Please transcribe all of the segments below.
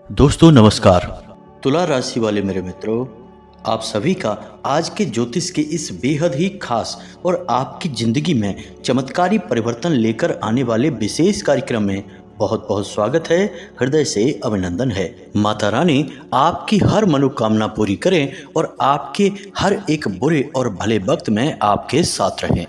दोस्तों नमस्कार। तुला राशि वाले मेरे मित्रों, आप सभी का आज के ज्योतिष के इस बेहद ही खास और आपकी जिंदगी में चमत्कारी परिवर्तन लेकर आने वाले विशेष कार्यक्रम में बहुत बहुत स्वागत है। हृदय से अभिनंदन है। माता रानी आपकी हर मनोकामना पूरी करें और आपके हर एक बुरे और भले वक्त में आपके साथ रहें।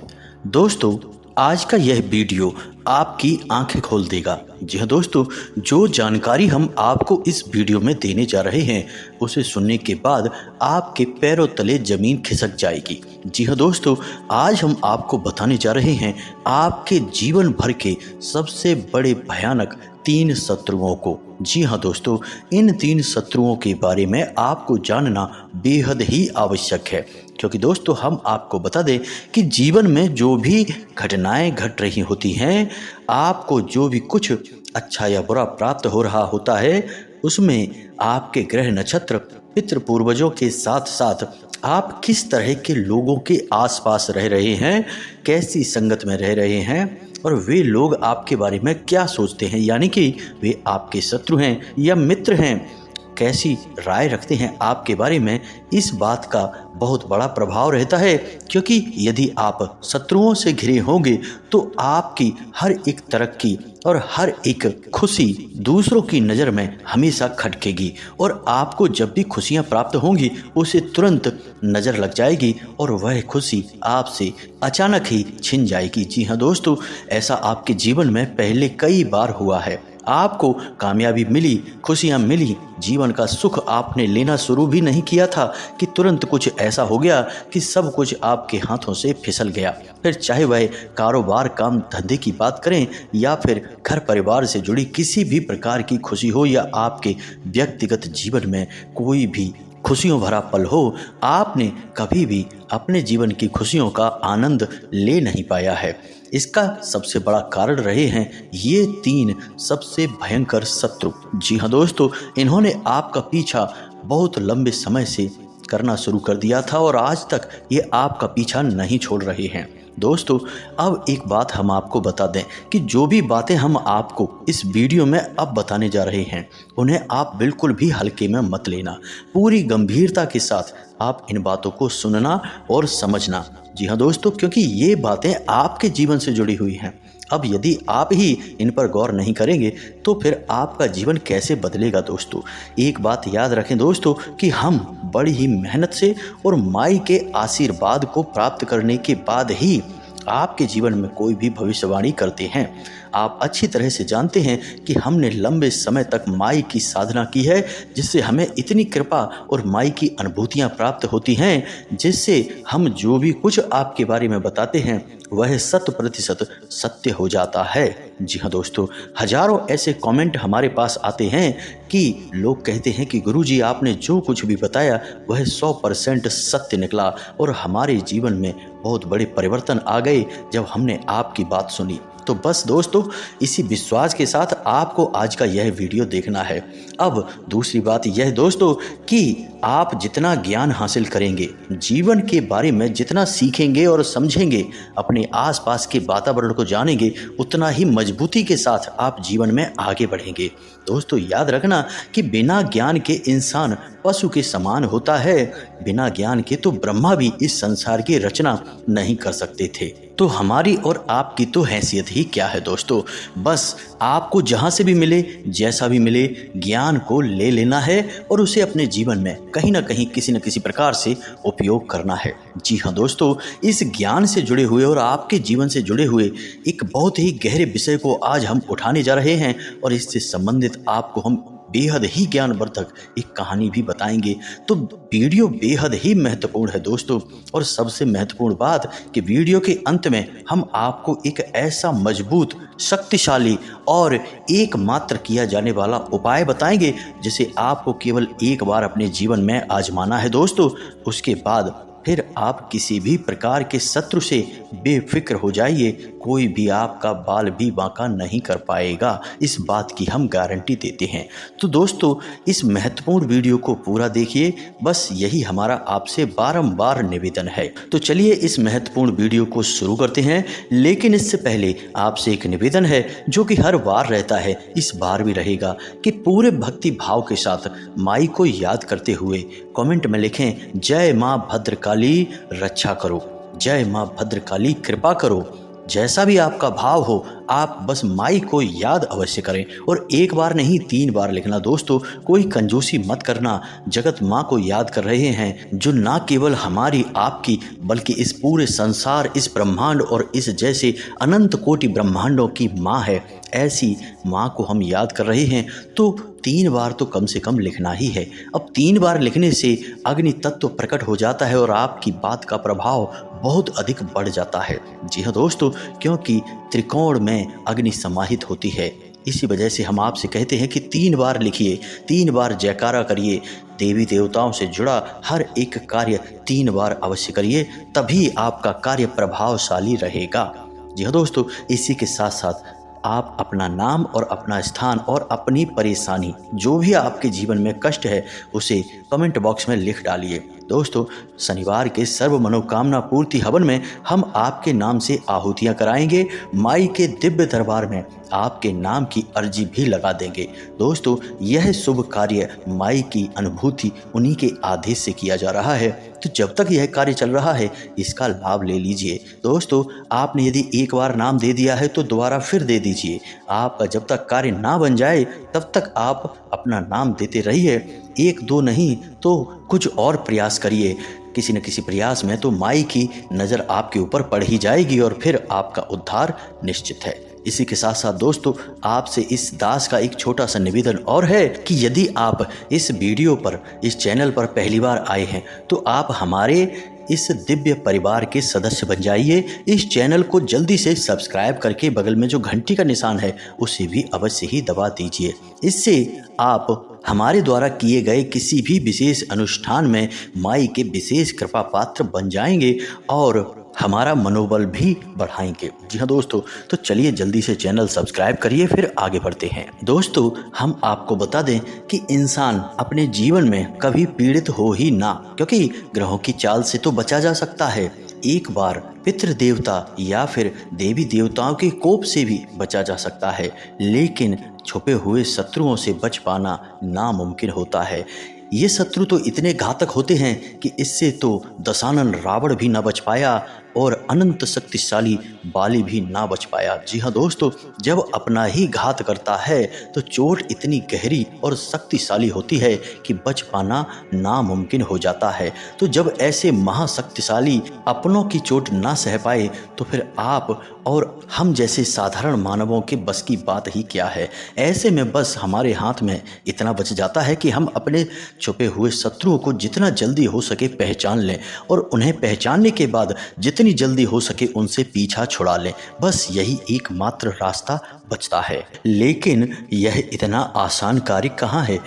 दोस्तों, आज का यह वीडियो आपकी आंखें खोल देगा। जी हाँ दोस्तों, जो जानकारी हम आपको इस वीडियो में देने जा रहे हैं उसे सुनने के बाद आपके पैरों तले जमीन खिसक जाएगी। जी हाँ दोस्तों, आज हम आपको बताने जा रहे हैं आपके जीवन भर के सबसे बड़े भयानक 3 शत्रुओं को। जी हाँ दोस्तों, इन 3 शत्रुओं के बारे में आपको जानना बेहद ही आवश्यक है, क्योंकि दोस्तों हम आपको बता दें कि जीवन में जो भी घटनाएं घट रही होती हैं, आपको जो भी कुछ अच्छा या बुरा प्राप्त हो रहा होता है, उसमें आपके ग्रह नक्षत्र पितृ पूर्वजों के साथ साथ आप किस तरह के लोगों के आसपास रह रहे हैं, कैसी संगत में रह रहे हैं और वे लोग आपके बारे में क्या सोचते हैं, यानी कि वे आपके शत्रु हैं या मित्र हैं, कैसी राय रखते हैं आपके बारे में, इस बात का बहुत बड़ा प्रभाव रहता है। क्योंकि यदि आप शत्रुओं से घिरे होंगे तो आपकी हर एक तरक्की और हर एक खुशी दूसरों की नज़र में हमेशा खटकेगी और आपको जब भी खुशियां प्राप्त होंगी उसे तुरंत नज़र लग जाएगी और वह खुशी आपसे अचानक ही छिन जाएगी। जी हाँ दोस्तों, ऐसा आपके जीवन में पहले कई बार हुआ है। आपको कामयाबी मिली, खुशियां मिली, जीवन का सुख आपने लेना शुरू भी नहीं किया था कि तुरंत कुछ ऐसा हो गया कि सब कुछ आपके हाथों से फिसल गया। फिर चाहे वह कारोबार, काम धंधे की बात करें या फिर घर परिवार से जुड़ी किसी भी प्रकार की खुशी हो या आपके व्यक्तिगत जीवन में कोई भी खुशियों भरा पल हो, आपने कभी भी अपने जीवन की खुशियों का आनंद ले नहीं पाया है। इसका सबसे बड़ा कारण रहे हैं ये 3 सबसे भयंकर शत्रु। जी हाँ दोस्तों, इन्होंने आपका पीछा बहुत लंबे समय से करना शुरू कर दिया था और आज तक ये आपका पीछा नहीं छोड़ रहे हैं। दोस्तों, अब एक बात हम आपको बता दें कि जो भी बातें हम आपको इस वीडियो में अब बताने जा रहे हैं उन्हें आप बिल्कुल भी हल्के में मत लेना। पूरी गंभीरता के साथ आप इन बातों को सुनना और समझना। जी हाँ दोस्तों, क्योंकि ये बातें आपके जीवन से जुड़ी हुई हैं। अब यदि आप ही इन पर गौर नहीं करेंगे तो फिर आपका जीवन कैसे बदलेगा। दोस्तों, एक बात याद रखें दोस्तों कि हम बड़ी ही मेहनत से और माई के आशीर्वाद को प्राप्त करने के बाद ही आपके जीवन में कोई भी भविष्यवाणी करते हैं। आप अच्छी तरह से जानते हैं कि हमने लंबे समय तक माई की साधना की है, जिससे हमें इतनी कृपा और माई की अनुभूतियां प्राप्त होती हैं, जिससे हम जो भी कुछ आपके बारे में बताते हैं वह 100% सत्य हो जाता है। जी हाँ दोस्तों, हजारों ऐसे कमेंट हमारे पास आते हैं कि लोग कहते हैं कि गुरुजी आपने जो कुछ भी बताया वह 100% सत्य निकला और हमारे जीवन में बहुत बड़े परिवर्तन आ गए जब हमने आपकी बात सुनी। तो बस दोस्तों, इसी विश्वास के साथ आपको आज का यह वीडियो देखना है। अब दूसरी बात यह दोस्तों कि आप जितना ज्ञान हासिल करेंगे, जीवन के बारे में जितना सीखेंगे और समझेंगे, अपने आसपास के वातावरण को जानेंगे, उतना ही मजबूती के साथ आप जीवन में आगे बढ़ेंगे। दोस्तों, याद रखना कि बिना ज्ञान के इंसान पशु के समान होता है। बिना ज्ञान के तो ब्रह्मा भी इस संसार की रचना नहीं कर सकते थे। तो हमारी और आपकी तो हैसियत ही क्या है दोस्तों। बस आपको जहाँ से भी मिले, जैसा भी मिले, ज्ञान को ले लेना है और उसे अपने जीवन में कहीं ना कहीं किसी न किसी प्रकार से उपयोग करना है। जी हाँ दोस्तों, इस ज्ञान से जुड़े हुए और आपके जीवन से जुड़े हुए एक बहुत ही गहरे विषय को आज हम उठाने जा रहे हैं और इससे संबंधित आपको हम बेहद ही ज्ञानवर्धक एक कहानी भी बताएंगे। तो वीडियो बेहद ही महत्वपूर्ण है दोस्तों, और सबसे महत्वपूर्ण बात कि वीडियो के अंत में हम आपको एक ऐसा मजबूत, शक्तिशाली और एकमात्र किया जाने वाला उपाय बताएंगे जिसे आपको केवल एक बार अपने जीवन में आजमाना है दोस्तों। उसके बाद फिर आप किसी भी प्रकार के शत्रु से बेफिक्र हो जाइए, कोई भी आपका बाल भी बांका नहीं कर पाएगा, इस बात की हम गारंटी देते हैं। तो दोस्तों, इस महत्वपूर्ण वीडियो को पूरा देखिए, बस यही हमारा आपसे बारंबार निवेदन है। तो चलिए इस महत्वपूर्ण वीडियो को शुरू करते हैं, लेकिन इससे पहले आपसे एक निवेदन है जो कि हर बार रहता है, इस बार भी रहेगा, कि पूरे भक्ति भाव के साथ माई को याद करते हुए कमेंट में लिखें, जय माँ भद्रकाली रक्षा करो, जय माँ भद्रकाली कृपा करो। जैसा भी आपका भाव हो, आप बस माई को याद अवश्य करें, और एक बार नहीं 3 बार लिखना। दोस्तों, कोई कंजूसी मत करना। जगत माँ को याद कर रहे हैं, जो ना केवल हमारी आपकी बल्कि इस पूरे संसार, इस ब्रह्मांड और इस जैसे अनंत कोटि ब्रह्मांडों की माँ है। ऐसी माँ को हम याद कर रहे हैं, तो 3 बार तो कम से कम लिखना ही है। अब 3 बार लिखने से अग्नि तत्व प्रकट हो जाता है और आपकी बात का प्रभाव बहुत अधिक बढ़ जाता है। जी हाँ दोस्तों, क्योंकि त्रिकोण में अग्नि समाहित होती है। इसी वजह से हम आपसे कहते हैं कि 3 बार लिखिए, 3 बार जयकारा करिए। देवी देवताओं से जुड़ा हर एक कार्य 3 बार अवश्य करिए, तभी आपका कार्य प्रभावशाली रहेगा। जी हाँ दोस्तों, इसी के साथ साथ आप अपना नाम और अपना स्थान और अपनी परेशानी, जो भी आपके जीवन में कष्ट है, उसे कमेंट बॉक्स में लिख डालिए। दोस्तों, शनिवार के सर्व मनोकामना पूर्ति हवन में हम आपके नाम से आहुतियाँ कराएंगे। माई के दिव्य दरबार में आपके नाम की अर्जी भी लगा देंगे। दोस्तों, यह शुभ कार्य माई की अनुभूति उन्हीं के आदेश से किया जा रहा है, तो जब तक यह कार्य चल रहा है, इसका लाभ ले लीजिए। दोस्तों, आपने यदि एक बार नाम दे दिया है तो दोबारा फिर दे दीजिए। आपका जब तक कार्य ना बन जाए, तब तक आप अपना नाम देते रहिए। 1-2 नहीं तो कुछ और प्रयास करिए। किसी न किसी प्रयास में तो माई की नज़र आपके ऊपर पड़ ही जाएगी और फिर आपका उद्धार निश्चित है। इसी के साथ साथ दोस्तों, आपसे इस दास का एक छोटा सा निवेदन और है कि यदि आप इस वीडियो पर, इस चैनल पर पहली बार आए हैं, तो आप हमारे इस दिव्य परिवार के सदस्य बन जाइए। इस चैनल को जल्दी से सब्सक्राइब करके बगल में जो घंटी का निशान है, उसे भी अवश्य ही दबा दीजिए। इससे आप हमारे द्वारा किए गए किसी भी विशेष अनुष्ठान में माई के विशेष कृपा पात्र बन जाएंगे और हमारा मनोबल भी बढ़ाएंगे। जी हाँ दोस्तों, तो चलिए जल्दी से चैनल सब्सक्राइब करिए, फिर आगे बढ़ते हैं। दोस्तों, हम आपको बता दें कि इंसान अपने जीवन में कभी पीड़ित हो ही ना, क्योंकि ग्रहों की चाल से तो बचा जा सकता है। एक बार पितृ देवता या फिर देवी देवताओं के कोप से भी बचा जा सकता है, लेकिन छुपे हुए शत्रुओं से बच पाना नामुमकिन होता है। ये शत्रु तो इतने घातक होते हैं कि इससे तो दशानन रावण भी ना बच पाया और अनंत शक्तिशाली बाली भी ना बच पाया। जी हाँ दोस्तों, जब अपना ही घात करता है तो चोट इतनी गहरी और शक्तिशाली होती है कि बच पाना नामुमकिन हो जाता है। तो जब ऐसे महाशक्तिशाली अपनों की चोट ना सह पाए, तो फिर आप और हम जैसे साधारण मानवों के बस की बात ही क्या है। ऐसे में बस हमारे हाथ में इतना बच जाता है कि हम अपने छुपे हुए शत्रुओं को जितना जल्दी हो सके पहचान लें, और उन्हें पहचानने के बाद जितनी जल्दी हो सके उनसे पीछा छुड़ा लें। बस यही एकमात्र रास्ता बचता है। लेकिन यह इतना आसान कार्य कहाँ है?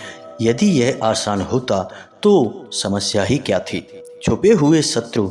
यदि यह आसान होता तो समस्या ही क्या थी। छुपे हुए शत्रु,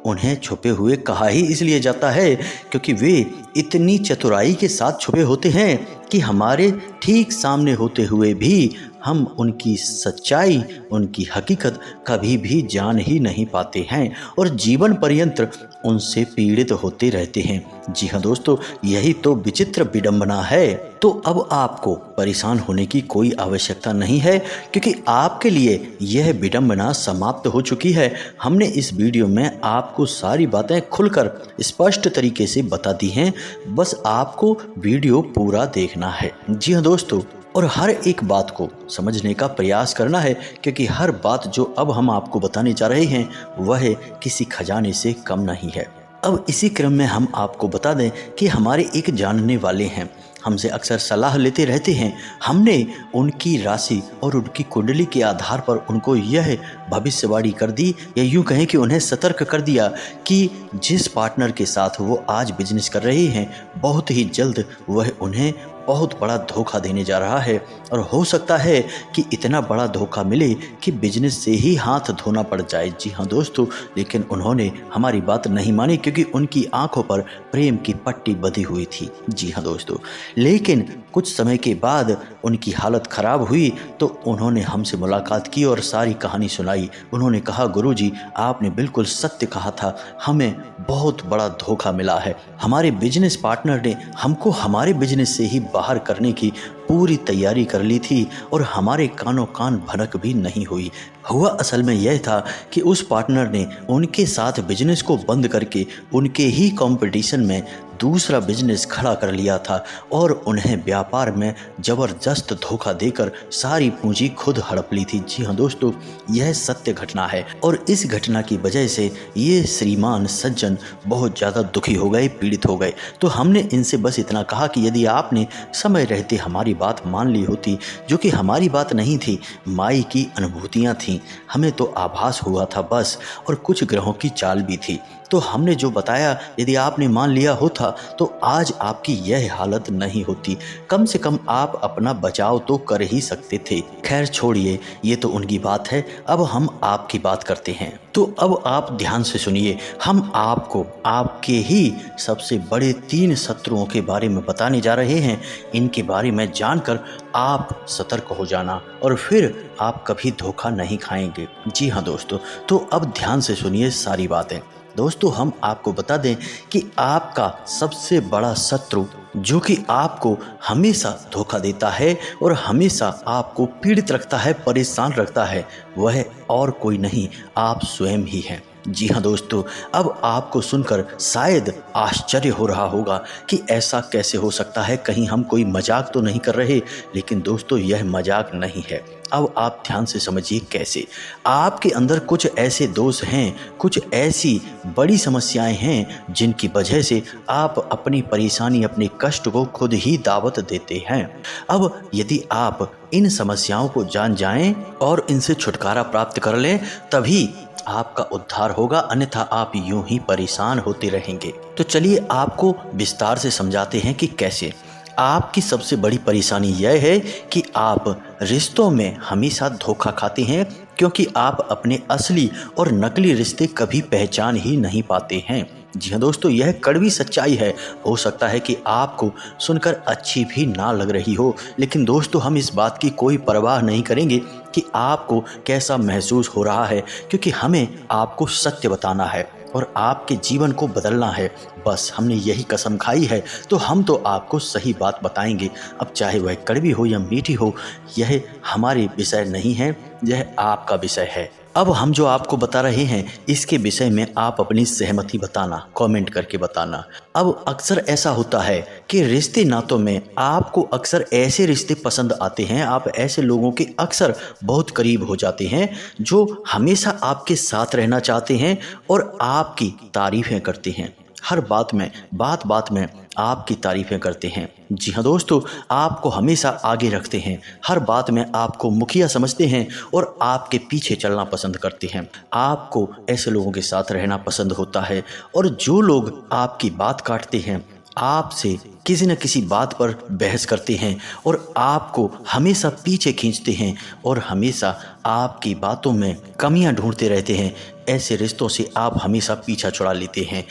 उन्हें छुपे हुए कहा ही इसलिए जाता है क्योंकि वे इतनी चतुराई के साथ छुपे होते हैं कि हमारे ठीक सामने होते हुए भी हम उनकी सच्चाई, उनकी हकीकत कभी भी जान ही नहीं पाते हैं और जीवन पर्यंत उनसे पीड़ित होते रहते हैं। जी हाँ दोस्तों, यही तो विचित्र विडंबना है। तो अब आपको परेशान होने की कोई आवश्यकता नहीं है, क्योंकि आपके लिए यह विडंबना समाप्त हो चुकी है। हमने इस वीडियो में आपको सारी बातें खुलकर स्पष्ट तरीके से बता दी हैं, बस आपको वीडियो पूरा देखना है। जी हाँ दोस्तों, और हर एक बात को समझने का प्रयास करना है, क्योंकि हर बात जो अब हम आपको बताने जा रहे हैं वह किसी खजाने से कम नहीं है। अब इसी क्रम में हम आपको बता दें कि हमारे एक जानने वाले हैं, हमसे अक्सर सलाह लेते रहते हैं। हमने उनकी राशि और उनकी कुंडली के आधार पर उनको यह भविष्यवाणी कर दी, या यूँ कहें कि उन्हें सतर्क कर दिया कि जिस पार्टनर के साथ वो आज बिजनेस कर रहे हैं, बहुत ही जल्द वह उन्हें बहुत बड़ा धोखा देने जा रहा है और हो सकता है कि इतना बड़ा धोखा मिले कि बिजनेस से ही हाथ धोना पड़ जाए। जी हाँ दोस्तों, लेकिन उन्होंने हमारी बात नहीं मानी क्योंकि उनकी आंखों पर प्रेम की पट्टी बंधी हुई थी। जी हाँ दोस्तों, लेकिन कुछ समय के बाद उनकी हालत ख़राब हुई तो उन्होंने हमसे मुलाकात की और सारी कहानी सुनाई। उन्होंने कहा, गुरुजी आपने बिल्कुल सत्य कहा था, हमें बहुत बड़ा धोखा मिला है। हमारे बिजनेस पार्टनर ने हमको हमारे बिजनेस से ही बाहर करने की पूरी तैयारी कर ली थी और हमारे कानों कान भनक भी नहीं हुई। हुआ असल में यह था कि उस पार्टनर ने उनके साथ बिजनेस को बंद करके उनके ही कंपटीशन में दूसरा बिजनेस खड़ा कर लिया था और उन्हें व्यापार में ज़बरदस्त धोखा देकर सारी पूंजी खुद हड़प ली थी। जी हाँ दोस्तों, यह सत्य घटना है और इस घटना की वजह से ये श्रीमान सज्जन बहुत ज़्यादा दुखी हो गए, पीड़ित हो गए। तो हमने इनसे बस इतना कहा कि यदि आपने समय रहते हमारी बात मान ली होती, जो कि हमारी बात नहीं थी, माई की अनुभूतियाँ थीं, हमें तो आभास हुआ था बस, और कुछ ग्रहों की चाल भी थी, तो हमने जो बताया यदि आपने मान लिया होता तो आज आपकी यह हालत नहीं होती। कम से कम आप अपना बचाव तो कर ही सकते थे। खैर छोड़िए, ये तो उनकी बात है, अब हम आपकी बात करते हैं। तो अब आप ध्यान से सुनिए, हम आपको आपके ही सबसे बड़े 3 शत्रुओं के बारे में बताने जा रहे हैं। इनके बारे में जानकर आप सतर्क हो जाना और फिर आप कभी धोखा नहीं खाएंगे। जी हाँ दोस्तों, तो अब ध्यान से सुनिए सारी बातें। दोस्तों, हम आपको बता दें कि आपका सबसे बड़ा शत्रु जो कि आपको हमेशा धोखा देता है और हमेशा आपको पीड़ित रखता है, परेशान रखता है, वह और कोई नहीं, आप स्वयं ही हैं। जी हाँ दोस्तों, अब आपको सुनकर शायद आश्चर्य हो रहा होगा कि ऐसा कैसे हो सकता है, कहीं हम कोई मजाक तो नहीं कर रहे। लेकिन दोस्तों, यह मजाक नहीं है। अब आप ध्यान से समझिए कैसे। आपके अंदर कुछ ऐसे दोष हैं, कुछ ऐसी बड़ी समस्याएं हैं जिनकी वजह से आप अपनी परेशानी, अपने कष्ट को खुद ही दावत देते हैं। अब यदि आप इन समस्याओं को जान जाएं और इनसे छुटकारा प्राप्त कर लें, तभी आपका उद्धार होगा, अन्यथा आप यूं ही परेशान होते रहेंगे। तो चलिए आपको विस्तार से समझाते हैं कि कैसे। आपकी सबसे बड़ी परेशानी यह है कि आप रिश्तों में हमेशा धोखा खाते हैं, क्योंकि आप अपने असली और नकली रिश्ते कभी पहचान ही नहीं पाते हैं। जी हाँ दोस्तों, यह कड़वी सच्चाई है। हो सकता है कि आपको सुनकर अच्छी भी ना लग रही हो, लेकिन दोस्तों हम इस बात की कोई परवाह नहीं करेंगे कि आपको कैसा महसूस हो रहा है, क्योंकि हमें आपको सत्य बताना है और आपके जीवन को बदलना है। बस हमने यही कसम खाई है, तो हम तो आपको सही बात बताएंगे। अब चाहे वह कड़वी हो या मीठी हो, यह हमारे विषय नहीं है, यह आपका विषय है। अब हम जो आपको बता रहे हैं इसके विषय में आप अपनी सहमति बताना, कमेंट करके बताना। अब अक्सर ऐसा होता है कि रिश्ते नातों में आपको अक्सर ऐसे रिश्ते पसंद आते हैं, आप ऐसे लोगों के अक्सर बहुत करीब हो जाते हैं जो हमेशा आपके साथ रहना चाहते हैं और आपकी तारीफें करते हैं। हर बात में, बात बात में आपकी तारीफें करते हैं। जी हाँ दोस्तों, आपको हमेशा आगे रखते हैं, हर बात में आपको मुखिया समझते हैं और आपके पीछे चलना पसंद करते हैं। आपको ऐसे लोगों के साथ रहना पसंद होता है और जो लोग आपकी बात काटते हैं, आपसे किसी न किसी बात पर बहस करते हैं और आपको हमेशा पीछे खींचते हैं और हमेशा आपकी बातों में कमियां ढूंढते रहते हैं, ऐसे रिश्तों से आप हमेशा पीछा छुड़ा लेते हैं।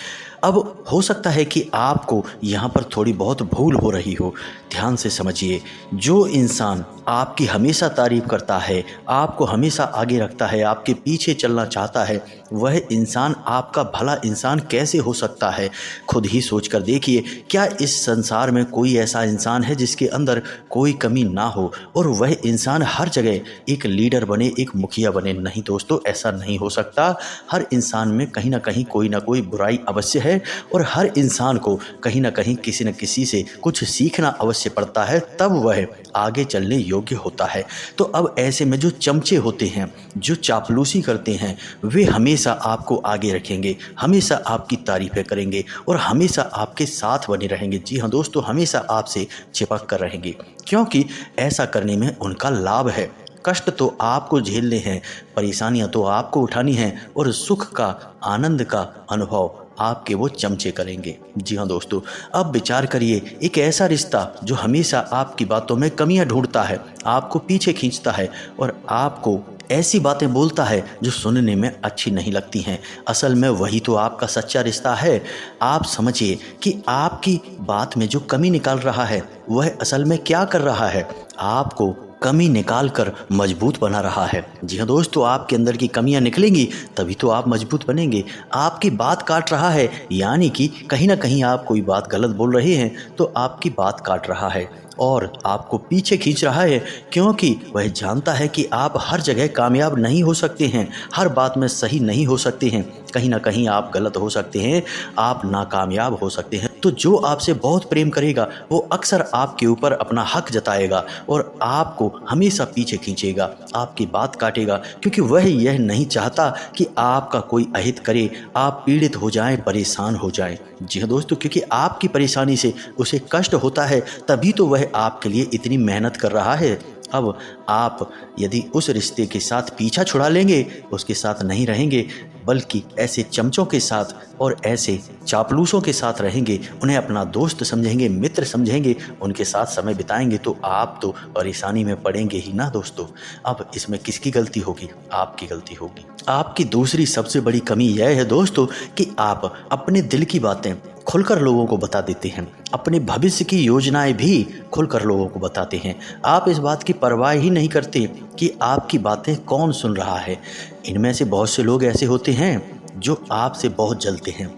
अब हो सकता है कि आपको यहाँ पर थोड़ी बहुत भूल हो रही हो। ध्यान से समझिए, जो इंसान आपकी हमेशा तारीफ करता है, आपको हमेशा आगे रखता है, आपके पीछे चलना चाहता है, वह इंसान आपका भला इंसान कैसे हो सकता है? खुद ही सोच कर देखिए, क्या इस संसार में कोई ऐसा इंसान है जिसके अंदर कोई कमी ना हो और वह इंसान हर जगह एक लीडर बने, एक मुखिया बने? नहीं दोस्तों, ऐसा नहीं हो सकता। हर इंसान में कहीं ना कहीं कोई ना कोई बुराई अवश्य है और हर इंसान को कहीं ना कहीं किसी न किसी से कुछ सीखना अवश्य पड़ता है, तब वह आगे चलने योग्य होता है। तो अब ऐसे में जो चमचे होते हैं, जो चापलूसी करते हैं, वे हमेशा आपको आगे रखेंगे, हमेशा आपकी तारीफें करेंगे और हमेशा आपके साथ बने रहेंगे। जी हाँ दोस्तों, हमेशा आपसे चिपक कर रहेंगे, क्योंकि ऐसा करने में उनका लाभ है। कष्ट तो आपको झेलने हैं, परेशानियां तो आपको उठानी हैं और सुख का, आनंद का अनुभव आपके वो चमचे करेंगे। जी हाँ दोस्तों, अब विचार करिए, एक ऐसा रिश्ता जो हमेशा आपकी बातों में कमियां ढूंढता है, आपको पीछे खींचता है और आपको ऐसी बातें बोलता है जो सुनने में अच्छी नहीं लगती हैं। असल में वही तो आपका सच्चा रिश्ता है। आप समझिए कि आपकी बात में जो कमी निकाल रहा है वह असल में क्या कर रहा है, आपको कमी निकाल कर मजबूत बना रहा है। जी हाँ दोस्तों, आपके अंदर की कमियां निकलेंगी तभी तो आप मजबूत बनेंगे। आपकी बात काट रहा है, यानी कि कहीं ना कहीं आप कोई बात गलत बोल रहे हैं तो आपकी बात काट रहा है और आपको पीछे खींच रहा है, क्योंकि वह जानता है कि आप हर जगह कामयाब नहीं हो सकते हैं, हर बात में सही नहीं हो सकते हैं, कहीं ना कहीं आप गलत हो सकते हैं, आप नाकामयाब हो सकते हैं। तो जो आपसे बहुत प्रेम करेगा वो अक्सर आपके ऊपर अपना हक जताएगा और आपको हमेशा पीछे खींचेगा, आपकी बात काटेगा, क्योंकि वह यह नहीं चाहता कि आपका कोई अहित करे, आप पीड़ित हो जाएं, परेशान हो जाएं। जी हाँ दोस्तों, क्योंकि आपकी परेशानी से उसे कष्ट होता है, तभी तो वह आपके लिए इतनी मेहनत कर रहा है। अब आप यदि उस रिश्ते के साथ पीछा छुड़ा लेंगे, उसके साथ नहीं रहेंगे, बल्कि ऐसे चमचों के साथ और ऐसे चापलूसों के साथ रहेंगे, उन्हें अपना दोस्त समझेंगे, मित्र समझेंगे, उनके साथ समय बिताएंगे, तो आप तो परेशानी में पड़ेंगे ही ना दोस्तों। अब इसमें किसकी गलती होगी? आपकी गलती होगी। आपकी दूसरी सबसे बड़ी कमी यह है दोस्तों कि आप अपने दिल की बातें खुलकर लोगों को बता देते हैं, अपने भविष्य की योजनाएं भी खुलकर लोगों को बताते हैं। आप इस बात की परवाह ही नहीं करते कि आपकी बातें कौन सुन रहा है। इनमें से बहुत से लोग ऐसे होते हैं जो आपसे बहुत जलते हैं,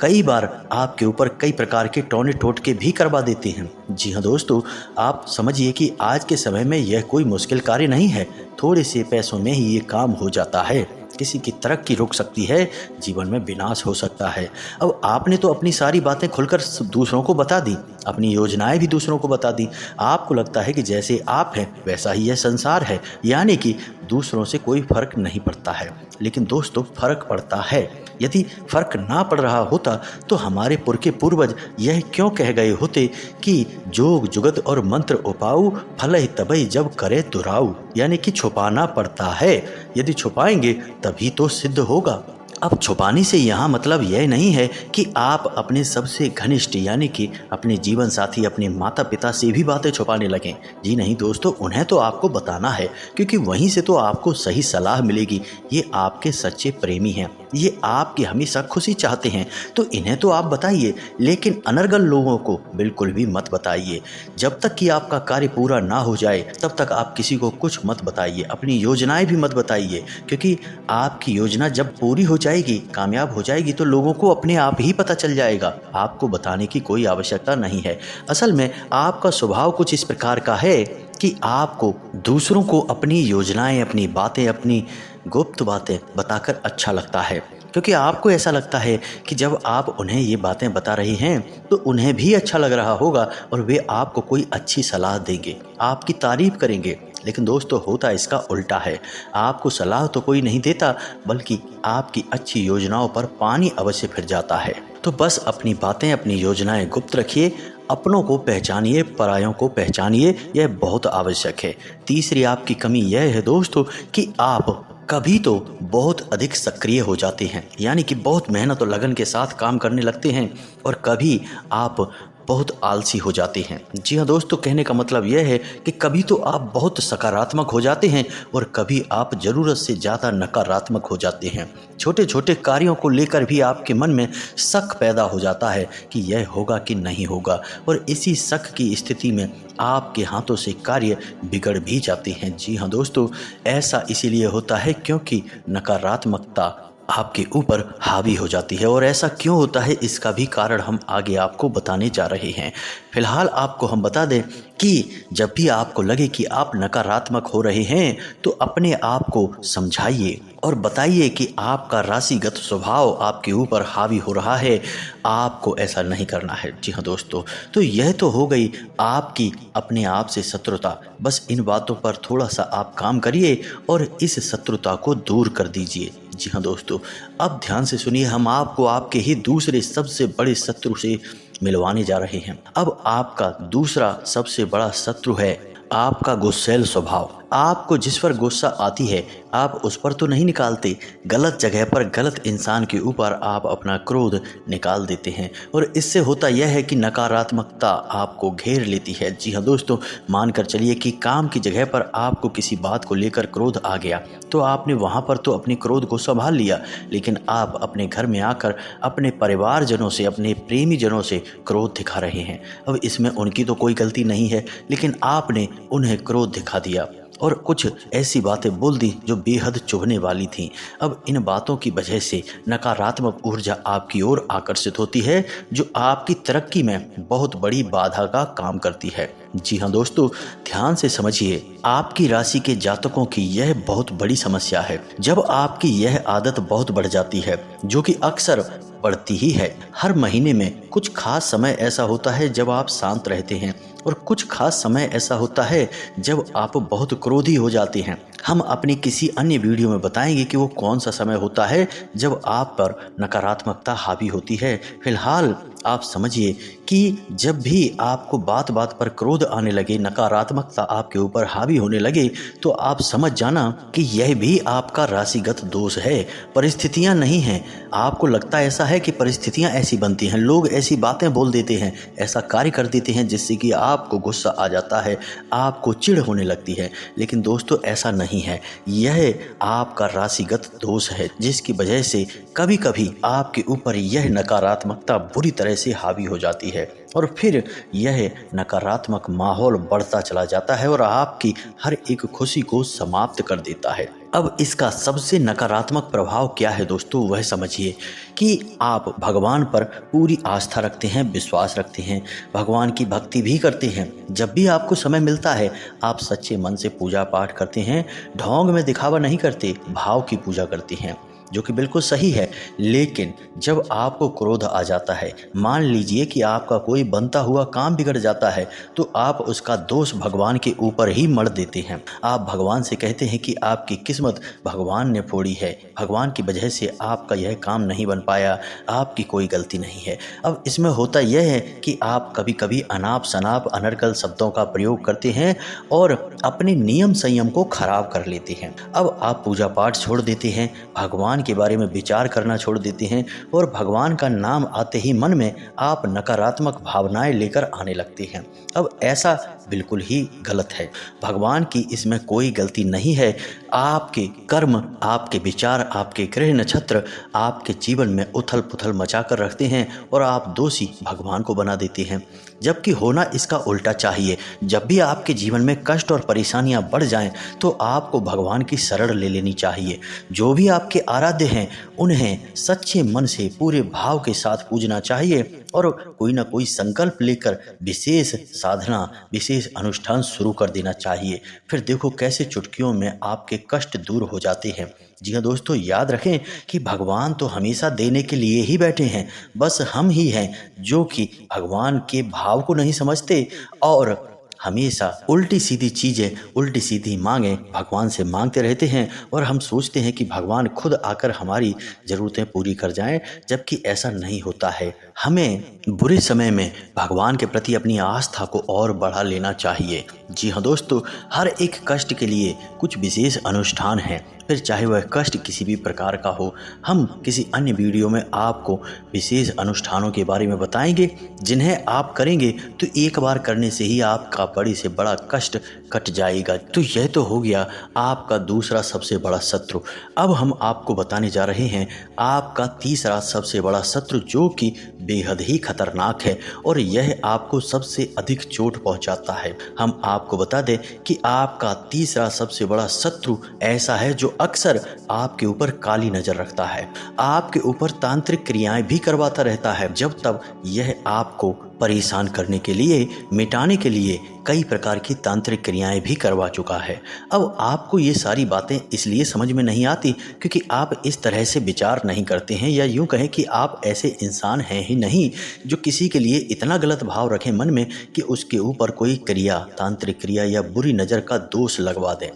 कई बार आपके ऊपर कई प्रकार के टोने टोटके भी करवा देते हैं। जी हाँ दोस्तों, आप समझिए कि आज के समय में यह कोई मुश्किल कार्य नहीं है, थोड़े से पैसों में ही ये काम हो जाता है। किसी की तरक्की रुक सकती है, जीवन में विनाश हो सकता है। अब आपने तो अपनी सारी बातें खुलकर दूसरों को बता दी, अपनी योजनाएं भी दूसरों को बता दी। आपको लगता है कि जैसे आप हैं वैसा ही यह संसार है, यानी कि दूसरों से कोई फर्क नहीं पड़ता है। लेकिन दोस्तों, फर्क पड़ता है। यदि फर्क ना पड़ रहा होता तो हमारे पुरखे पूर्वज यह क्यों कह गए होते कि जोग जुगत और मंत्र उपाऊ, फलहि तबहि जब करे दुराऊ, यानी कि छुपाना पड़ता है, यदि छुपाएंगे तभी तो सिद्ध होगा। अब छुपाने से यहाँ मतलब यह नहीं है कि आप अपने सबसे घनिष्ठ यानी कि अपने जीवन साथी, अपने माता पिता से भी बातें छुपाने लगें। जी नहीं दोस्तों, उन्हें तो आपको बताना है, क्योंकि वहीं से तो आपको सही सलाह मिलेगी। ये आपके सच्चे प्रेमी हैं, ये आपकी हमेशा खुशी चाहते हैं, तो इन्हें तो आप बताइए, लेकिन अनर्गल लोगों को बिल्कुल भी मत बताइए। जब तक कि आपका कार्य पूरा ना हो जाए तब तक आप किसी को कुछ मत बताइए, अपनी योजनाएं भी मत बताइए, क्योंकि आपकी योजना जब पूरी हो जाएगी, कामयाब हो जाएगी, तो लोगों को अपने आप ही पता चल जाएगा। आपको बताने की कोई आवश्यकता नहीं है। असल में आपका स्वभाव कुछ इस प्रकार का है कि आपको दूसरों को अपनी योजनाएं, अपनी बातें, अपनी गुप्त बातें बताकर अच्छा लगता है, क्योंकि आपको ऐसा लगता है कि जब आप उन्हें ये बातें बता रहे हैं तो उन्हें भी अच्छा लग रहा होगा और वे आपको कोई अच्छी सलाह देंगे, आपकी तारीफ करेंगे। लेकिन दोस्तों, होता इसका उल्टा है। आपको सलाह तो कोई नहीं देता, बल्कि आपकी अच्छी योजनाओं पर पानी अवश्य फिर जाता है। तो बस अपनी बातें, अपनी योजनाएं गुप्त रखिए, अपनों को पहचानिए, परायों को पहचानिए, यह बहुत आवश्यक है। तीसरी आपकी कमी यह है दोस्तों कि आप कभी तो बहुत अधिक सक्रिय हो जाते हैं, यानी कि बहुत मेहनत और लगन के साथ काम करने लगते हैं, और कभी आप बहुत आलसी हो जाते हैं। जी हाँ दोस्तों, कहने का मतलब यह है कि कभी तो आप बहुत सकारात्मक हो जाते हैं और कभी आप ज़रूरत से ज़्यादा नकारात्मक हो जाते हैं। छोटे छोटे कार्यों को लेकर भी आपके मन में शक पैदा हो जाता है कि यह होगा कि नहीं होगा, और इसी शक की स्थिति में आपके हाथों से कार्य बिगड़ भी जाते हैं। जी हाँ दोस्तों, ऐसा इसीलिए होता है क्योंकि नकारात्मकता आपके ऊपर हावी हो जाती है। और ऐसा क्यों होता है, इसका भी कारण हम आगे आपको बताने जा रहे हैं। फिलहाल आपको हम बता दें कि जब भी आपको लगे कि आप नकारात्मक हो रहे हैं तो अपने आप को समझाइए और बताइए कि आपका राशिगत स्वभाव आपके ऊपर हावी हो रहा है, आपको ऐसा नहीं करना है। जी हाँ दोस्तों, तो यह तो हो गई आपकी अपने आप से शत्रुता। बस इन बातों पर थोड़ा सा आप काम करिए और इस शत्रुता को दूर कर दीजिए। जी हाँ दोस्तों, अब ध्यान से सुनिए, हम आपको आपके ही दूसरे सबसे बड़े शत्रु से मिलवाने जा रहे हैं। अब आपका दूसरा सबसे बड़ा शत्रु है आपका गुस्सैल स्वभाव, आपको जिस पर गुस्सा आती है आप उस पर तो नहीं निकालते, गलत जगह पर गलत इंसान के ऊपर आप अपना क्रोध निकाल देते हैं और इससे होता यह है कि नकारात्मकता आपको घेर लेती है। जी हाँ दोस्तों, मानकर चलिए कि काम की जगह पर आपको किसी बात को लेकर क्रोध आ गया तो आपने वहाँ पर तो अपने क्रोध को संभाल लिया, लेकिन आप अपने घर में आकर अपने परिवारजनों से, अपने प्रेमी जनों से क्रोध दिखा रहे हैं। अब इसमें उनकी तो कोई गलती नहीं है, लेकिन आपने उन्हें क्रोध दिखा दिया और कुछ ऐसी बातें बोल दी जो बेहद चुभने वाली थीं। अब इन बातों की वजह से नकारात्मक ऊर्जा आपकी ओर आकर्षित होती है जो आपकी तरक्की में बहुत बड़ी बाधा का काम करती है। जी हाँ दोस्तों, ध्यान से समझिए, आपकी राशि के जातकों की यह बहुत बड़ी समस्या है। जब आपकी यह आदत बहुत बढ़ जाती है, जो कि अक्सर बढ़ती ही है, हर महीने में कुछ खास समय ऐसा होता है जब आप शांत रहते हैं और कुछ खास समय ऐसा होता है जब आप बहुत क्रोधी हो जाते हैं। हम अपनी किसी अन्य वीडियो में बताएंगे कि वो कौन सा समय होता है जब आप पर नकारात्मकता हावी होती है। फिलहाल आप समझिए कि जब भी आपको बात बात पर क्रोध आने लगे, नकारात्मकता आपके ऊपर हावी होने लगे, तो आप समझ जाना कि यह भी आपका राशिगत दोष है, परिस्थितियां नहीं हैं। आपको लगता ऐसा है कि परिस्थितियां ऐसी बनती हैं, लोग ऐसी बातें बोल देते हैं, ऐसा कार्य कर देते हैं जिससे कि आपको गुस्सा आ जाता है, आपको चिढ़ होने लगती है। लेकिन दोस्तों ऐसा नहीं है, यह आपका राशिगत दोष है जिसकी वजह से कभी कभी आपके ऊपर यह नकारात्मकता बुरी तरह से हावी हो जाती है और फिर यह नकारात्मक माहौल बढ़ता चला जाता है और आपकी हर एक खुशी को समाप्त कर देता है। अब इसका सबसे नकारात्मक प्रभाव क्या है दोस्तों, वह समझिए कि आप भगवान पर पूरी आस्था रखते हैं, विश्वास रखते हैं, भगवान की भक्ति भी करते हैं। जब भी आपको समय मिलता है आप सच्चे मन से पूजा पाठ करते हैं, ढोंग में दिखावा नहीं करते, भाव की पूजा करते हैं, जो कि बिल्कुल सही है। लेकिन जब आपको क्रोध आ जाता है, मान लीजिए कि आपका कोई बनता हुआ काम बिगड़ जाता है, तो आप उसका दोष भगवान के ऊपर ही मढ़ देते हैं। आप भगवान से कहते हैं कि आपकी किस्मत भगवान ने फोड़ी है, भगवान की वजह से आपका यह काम नहीं बन पाया, आपकी कोई गलती नहीं है। अब इसमें होता यह है कि आप कभी कभी अनाप शनाप अनर्गल शब्दों का प्रयोग करते हैं और अपने नियम संयम को खराब कर लेते हैं। अब आप पूजा पाठ छोड़ देते हैं, भगवान के बारे में विचार करना छोड़ देते हैं और भगवान का नाम आते ही मन में आप नकारात्मक भावनाएं लेकर आने लगते हैं। अब ऐसा बिल्कुल ही गलत है, भगवान की इसमें कोई गलती नहीं है। आपके कर्म, आपके विचार, आपके ग्रह नक्षत्र आपके जीवन में उथल पुथल मचा कर रखते हैं और आप दोषी भगवान को बना देते हैं, जबकि होना इसका उल्टा चाहिए। जब भी आपके जीवन में कष्ट और परेशानियां बढ़ जाएं तो आपको भगवान की शरण ले लेनी चाहिए। जो भी आपके आराध्य हैं उन्हें सच्चे मन से पूरे भाव के साथ पूजना चाहिए और कोई ना कोई संकल्प लेकर विशेष साधना, विशेष अनुष्ठान शुरू कर देना चाहिए। फिर देखो कैसे चुटकियों में आपके कष्ट दूर हो जाते हैं। जी हाँ दोस्तों, याद रखें कि भगवान तो हमेशा देने के लिए ही बैठे हैं, बस हम ही हैं जो कि भगवान के भाव को नहीं समझते और हमेशा उल्टी सीधी चीज़ें, उल्टी सीधी मांगें भगवान से मांगते रहते हैं और हम सोचते हैं कि भगवान खुद आकर हमारी ज़रूरतें पूरी कर जाएं, जबकि ऐसा नहीं होता है। हमें बुरे समय में भगवान के प्रति अपनी आस्था को और बढ़ा लेना चाहिए। जी हाँ दोस्तों, हर एक कष्ट के लिए कुछ विशेष अनुष्ठान हैं, फिर चाहे वह कष्ट किसी भी प्रकार का हो। हम किसी अन्य वीडियो में आपको विशेष अनुष्ठानों के बारे में बताएंगे जिन्हें आप करेंगे तो एक बार करने से ही आपका बड़ी से बड़ा कष्ट कट जाएगा। तो यह तो हो गया आपका दूसरा सबसे बड़ा शत्रु। अब हम आपको बताने जा रहे हैं आपका तीसरा सबसे बड़ा शत्रु, जो कि बेहद ही खतरनाक है और यह आपको सबसे अधिक चोट पहुंचाता है। हम आपको बता दें कि आपका तीसरा सबसे बड़ा शत्रु ऐसा है जो अक्सर आपके ऊपर काली नजर रखता है, आपके ऊपर तांत्रिक क्रियाएं भी करवाता रहता है। जब तब यह आपको परेशान करने के लिए, मिटाने के लिए कई प्रकार की तांत्रिक क्रियाएं भी करवा चुका है। अब आपको ये सारी बातें इसलिए समझ में नहीं आती क्योंकि आप इस तरह से विचार नहीं करते हैं, या यूं कहें कि आप ऐसे इंसान हैं ही नहीं जो किसी के लिए इतना गलत भाव रखें मन में कि उसके ऊपर कोई क्रिया, तांत्रिक क्रिया या बुरी नज़र का दोष लगवा दें।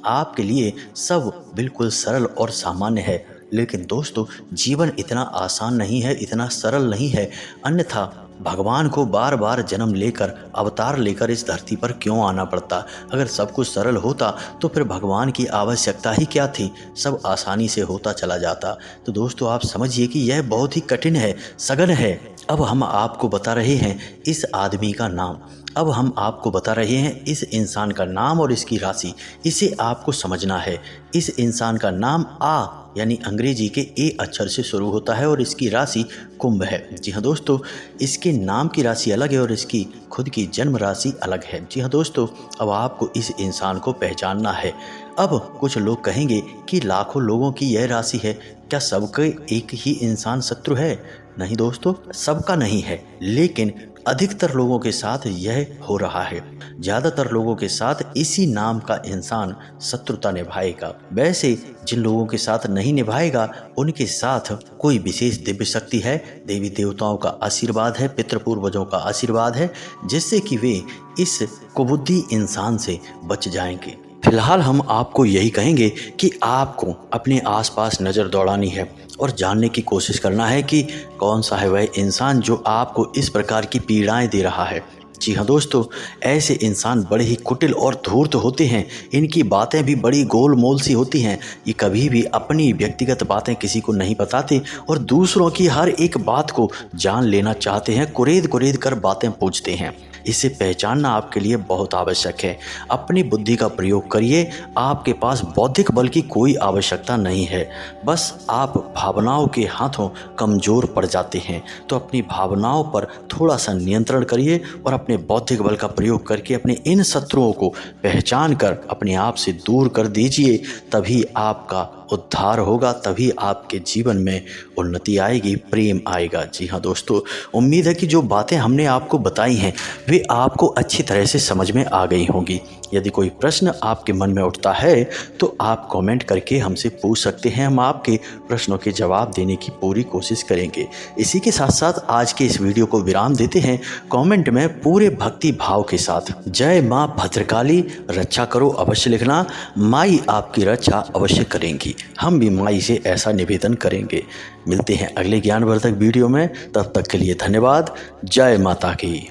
आपके लिए सब बिल्कुल सरल और सामान्य है। लेकिन दोस्तों जीवन इतना आसान नहीं है, इतना सरल नहीं है, अन्यथा भगवान को बार बार जन्म लेकर अवतार लेकर इस धरती पर क्यों आना पड़ता। अगर सब कुछ सरल होता तो फिर भगवान की आवश्यकता ही क्या थी, सब आसानी से होता चला जाता। तो दोस्तों आप समझिए कि यह बहुत ही कठिन है, सघन है। अब हम आपको बता रहे हैं इस आदमी का नाम, अब हम आपको बता रहे हैं इस इंसान का नाम और इसकी राशि, इसे आपको समझना है। इस इंसान का नाम आ यानी अंग्रेजी के ए अक्षर से शुरू होता है और इसकी राशि कुंभ है। जी हाँ दोस्तों, इसके नाम की राशि अलग है और इसकी खुद की जन्म राशि अलग है। जी हाँ दोस्तों, अब आपको इस इंसान को पहचानना है। अब कुछ लोग कहेंगे कि लाखों लोगों की यह राशि है, क्या सबके एक ही इंसान शत्रु है? नहीं दोस्तों, सबका नहीं है, लेकिन अधिकतर लोगों के साथ यह हो रहा है। ज़्यादातर लोगों के साथ इसी नाम का इंसान शत्रुता निभाएगा। वैसे जिन लोगों के साथ नहीं निभाएगा उनके साथ कोई विशेष दिव्य शक्ति है, देवी देवताओं का आशीर्वाद है, पितृ पूर्वजों का आशीर्वाद है, जिससे कि वे इस कुबुद्धि इंसान से बच जाएंगे। फिलहाल हम आपको यही कहेंगे कि आपको अपने आसपास नज़र दौड़ानी है और जानने की कोशिश करना है कि कौन सा है वह इंसान जो आपको इस प्रकार की पीड़ाएं दे रहा है। जी हाँ दोस्तों, ऐसे इंसान बड़े ही कुटिल और धूर्त होते हैं। इनकी बातें भी बड़ी गोलमोल सी होती हैं। ये कभी भी अपनी व्यक्तिगत बातें किसी को नहीं बताते और दूसरों की हर एक बात को जान लेना चाहते हैं, कुरेद कुरेद कर बातें पूछते हैं। इसे पहचानना आपके लिए बहुत आवश्यक है। अपनी बुद्धि का प्रयोग करिए, आपके पास बौद्धिक बल की कोई आवश्यकता नहीं है, बस आप भावनाओं के हाथों कमज़ोर पड़ जाते हैं। तो अपनी भावनाओं पर थोड़ा सा नियंत्रण करिए और अपने बौद्धिक बल का प्रयोग करके अपने इन शत्रुओं को पहचान कर अपने आप से दूर कर दीजिए। तभी आपका उद्धार होगा, तभी आपके जीवन में उन्नति आएगी, प्रेम आएगा। जी हाँ दोस्तों, उम्मीद है कि जो बातें हमने आपको बताई हैं वे आपको अच्छी तरह से समझ में आ गई होंगी। यदि कोई प्रश्न आपके मन में उठता है तो आप कमेंट करके हमसे पूछ सकते हैं, हम आपके प्रश्नों के जवाब देने की पूरी कोशिश करेंगे। इसी के साथ साथ आज के इस वीडियो को विराम देते हैं। कमेंट में पूरे भक्ति भाव के साथ जय माँ भद्रकाली रक्षा करो अवश्य लिखना। माई आपकी रक्षा अवश्य करेंगी, हम भी माई से ऐसा निवेदन करेंगे। मिलते हैं अगले ज्ञानवर्धक वीडियो में, तब तक के लिए धन्यवाद। जय माता की।